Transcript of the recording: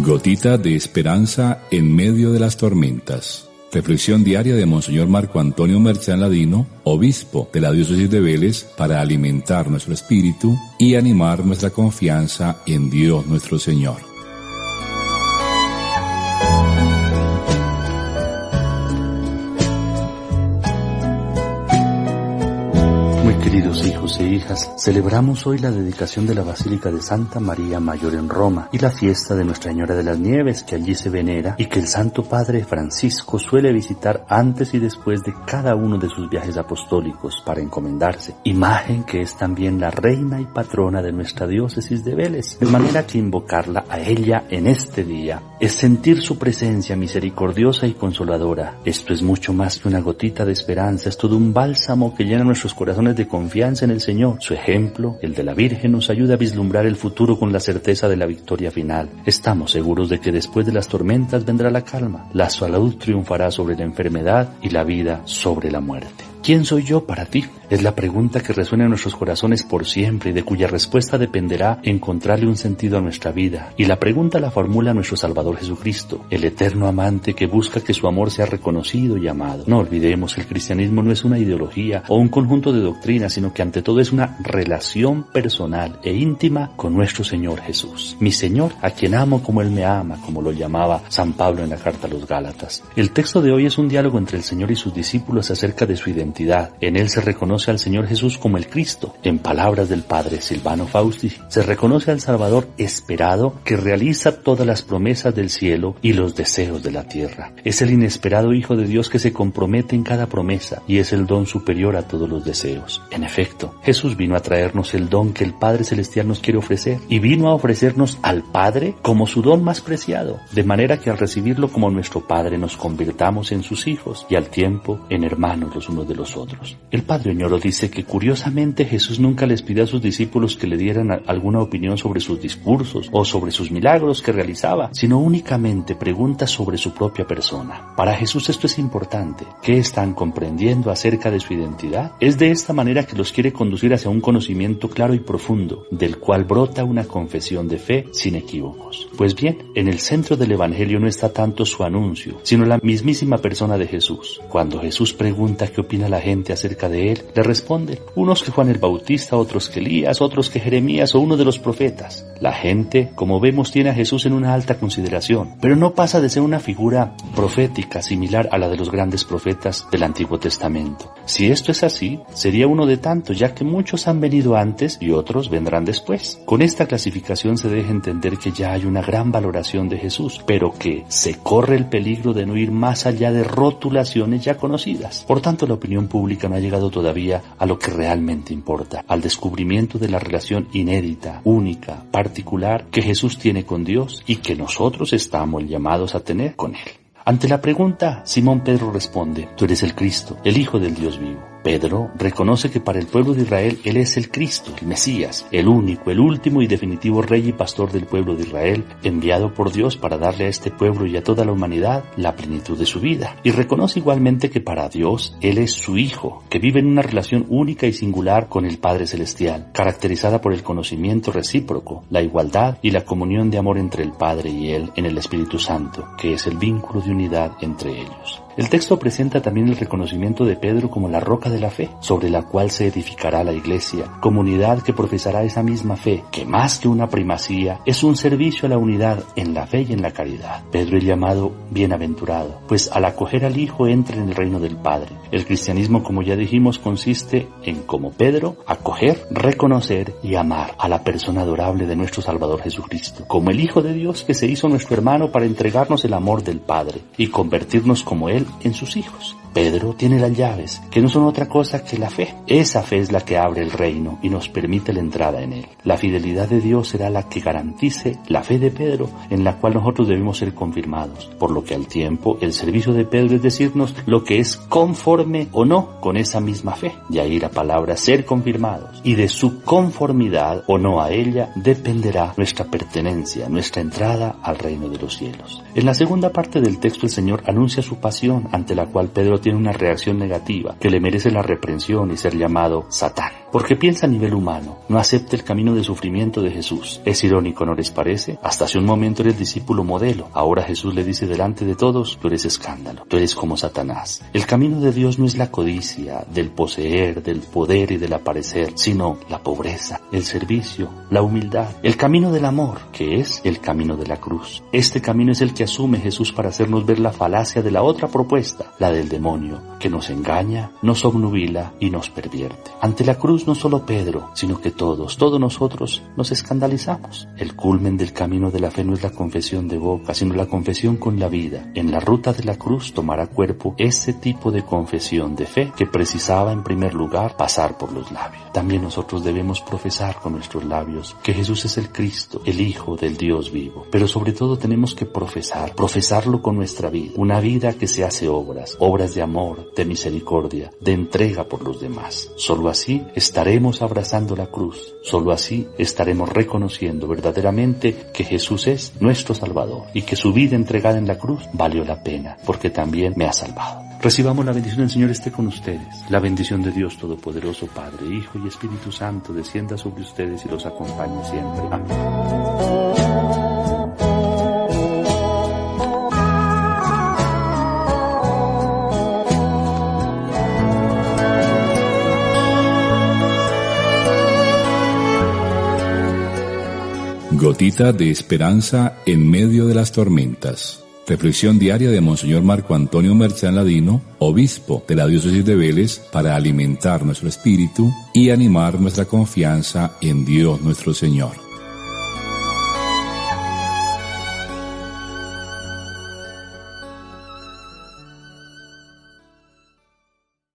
Gotita de esperanza en medio de las tormentas. Reflexión diaria de Monseñor Marco Antonio Merchán Ladino, obispo de la diócesis de Vélez, para alimentar nuestro espíritu y animar nuestra confianza en Dios nuestro Señor. Queridos hijos e hijas, celebramos hoy la dedicación de la Basílica de Santa María Mayor en Roma y la fiesta de Nuestra Señora de las Nieves, que allí se venera y que el Santo Padre Francisco suele visitar antes y después de cada uno de sus viajes apostólicos para encomendarse, imagen que es también la reina y patrona de nuestra diócesis de Vélez, de manera que invocarla a ella en este día es sentir su presencia misericordiosa y consoladora. Esto es mucho más que una gotita de esperanza, es todo un bálsamo que llena nuestros corazones de confianza en el Señor. Su ejemplo, el de la Virgen, nos ayuda a vislumbrar el futuro con la certeza de la victoria final. Estamos seguros de que después de las tormentas vendrá la calma, la salud triunfará sobre la enfermedad y la vida sobre la muerte. ¿Quién soy yo para ti? Es la pregunta que resuena en nuestros corazones por siempre y de cuya respuesta dependerá encontrarle un sentido a nuestra vida. Y la pregunta la formula nuestro Salvador Jesucristo, el eterno amante que busca que su amor sea reconocido y amado. No olvidemos que el cristianismo no es una ideología o un conjunto de doctrinas, sino que ante todo es una relación personal e íntima con nuestro Señor Jesús. Mi Señor, a quien amo como Él me ama, como lo llamaba San Pablo en la carta a los Gálatas. El texto de hoy es un diálogo entre el Señor y sus discípulos acerca de su identidad. En él se reconoce al Señor Jesús como el Cristo. En palabras del padre Silvano Fausti, se reconoce al Salvador esperado que realiza todas las promesas del cielo y los deseos de la tierra. Es el inesperado Hijo de Dios que se compromete en cada promesa y es el don superior a todos los deseos. En efecto, Jesús vino a traernos el don que el Padre Celestial nos quiere ofrecer y vino a ofrecernos al Padre como su don más preciado, de manera que al recibirlo como nuestro Padre nos convirtamos en sus hijos y al tiempo en hermanos los unos de los otros. El Padre Oñoro dice que curiosamente Jesús nunca les pidió a sus discípulos que le dieran alguna opinión sobre sus discursos o sobre sus milagros que realizaba, sino únicamente pregunta sobre su propia persona. Para Jesús esto es importante. ¿Qué están comprendiendo acerca de su identidad? Es de esta manera que los quiere conducir hacia un conocimiento claro y profundo, del cual brota una confesión de fe sin equívocos. Pues bien, en el centro del Evangelio no está tanto su anuncio, sino la mismísima persona de Jesús. Cuando Jesús pregunta qué opina la gente acerca de él, le responden unos que Juan el Bautista, otros que Elías, otros que Jeremías o uno de los profetas. La gente, como vemos, tiene a Jesús en una alta consideración, pero no pasa de ser una figura profética similar a la de los grandes profetas del Antiguo Testamento. Si esto es así, sería uno de tantos, ya que muchos han venido antes y otros vendrán después. Con esta clasificación se deja entender que ya hay una gran valoración de Jesús, pero que se corre el peligro de no ir más allá de rotulaciones ya conocidas. Por tanto, la opinión pública no ha llegado todavía a lo que realmente importa, al descubrimiento de la relación inédita, única, particular que Jesús tiene con Dios y que nosotros estamos llamados a tener con Él. Ante la pregunta, Simón Pedro responde: tú eres el Cristo, el Hijo del Dios vivo. Pedro reconoce que para el pueblo de Israel Él es el Cristo, el Mesías, el único, el último y definitivo Rey y Pastor del pueblo de Israel, enviado por Dios para darle a este pueblo y a toda la humanidad la plenitud de su vida. Y reconoce igualmente que para Dios Él es su Hijo, que vive en una relación única y singular con el Padre Celestial, caracterizada por el conocimiento recíproco, la igualdad y la comunión de amor entre el Padre y Él en el Espíritu Santo, que es el vínculo de unidad entre ellos. El texto presenta también el reconocimiento de Pedro como la roca de la fe, sobre la cual se edificará la Iglesia, comunidad que profesará esa misma fe, que más que una primacía, es un servicio a la unidad en la fe y en la caridad. Pedro es llamado bienaventurado, pues al acoger al Hijo entra en el reino del Padre. El cristianismo, como ya dijimos, consiste en, como Pedro, acoger, reconocer y amar a la persona adorable de nuestro Salvador Jesucristo, como el Hijo de Dios que se hizo nuestro hermano para entregarnos el amor del Padre y convertirnos como Él en sus hijos. Pedro tiene las llaves, que no son otra cosa que la fe. Esa fe es la que abre el reino y nos permite la entrada en él. La fidelidad de Dios será la que garantice la fe de Pedro, en la cual nosotros debemos ser confirmados. Por lo que al tiempo, el servicio de Pedro es decirnos lo que es conforme o no con esa misma fe. De ahí la palabra ser confirmados. Y de su conformidad o no a ella dependerá nuestra pertenencia, nuestra entrada al reino de los cielos. En la segunda parte del texto el Señor anuncia su pasión, ante la cual Pedro tiene una reacción negativa que le merece la reprensión y ser llamado Satán. porque piensa a nivel humano, no acepta el camino de sufrimiento de Jesús. Es irónico, ¿no les parece? Hasta hace un momento eres discípulo modelo, ahora Jesús le dice delante de todos, tú eres escándalo, tú eres como Satanás. El camino de Dios no es la codicia, del poseer, del poder y del aparecer, sino la pobreza, el servicio, la humildad, el camino del amor, que es el camino de la cruz. Este camino es el que asume Jesús para hacernos ver la falacia de la otra propuesta, la del demonio, que nos engaña, nos obnubila y nos pervierte. Ante la cruz no solo Pedro, sino que todos nosotros nos escandalizamos. El culmen del camino de la fe no es la confesión de boca, sino la confesión con la vida. En la ruta de la cruz tomará cuerpo ese tipo de confesión de fe que precisaba en primer lugar pasar por los labios. También nosotros debemos profesar con nuestros labios que Jesús es el Cristo, el Hijo del Dios vivo. Pero sobre todo tenemos que profesarlo con nuestra vida. Una vida que se hace obras de amor, de misericordia, de entrega por los demás. Solo así estaremos abrazando la cruz. Solo así estaremos reconociendo verdaderamente que Jesús es nuestro Salvador y que su vida entregada en la cruz valió la pena porque también me ha salvado. Recibamos la bendición del Señor esté con ustedes. La bendición de Dios Todopoderoso, Padre, Hijo y Espíritu Santo descienda sobre ustedes y los acompañe siempre. Amén. Gotita de esperanza en medio de las tormentas. Reflexión diaria de Monseñor Marco Antonio Merchán Ladino, obispo de la diócesis de Vélez, para alimentar nuestro espíritu y animar nuestra confianza en Dios nuestro Señor.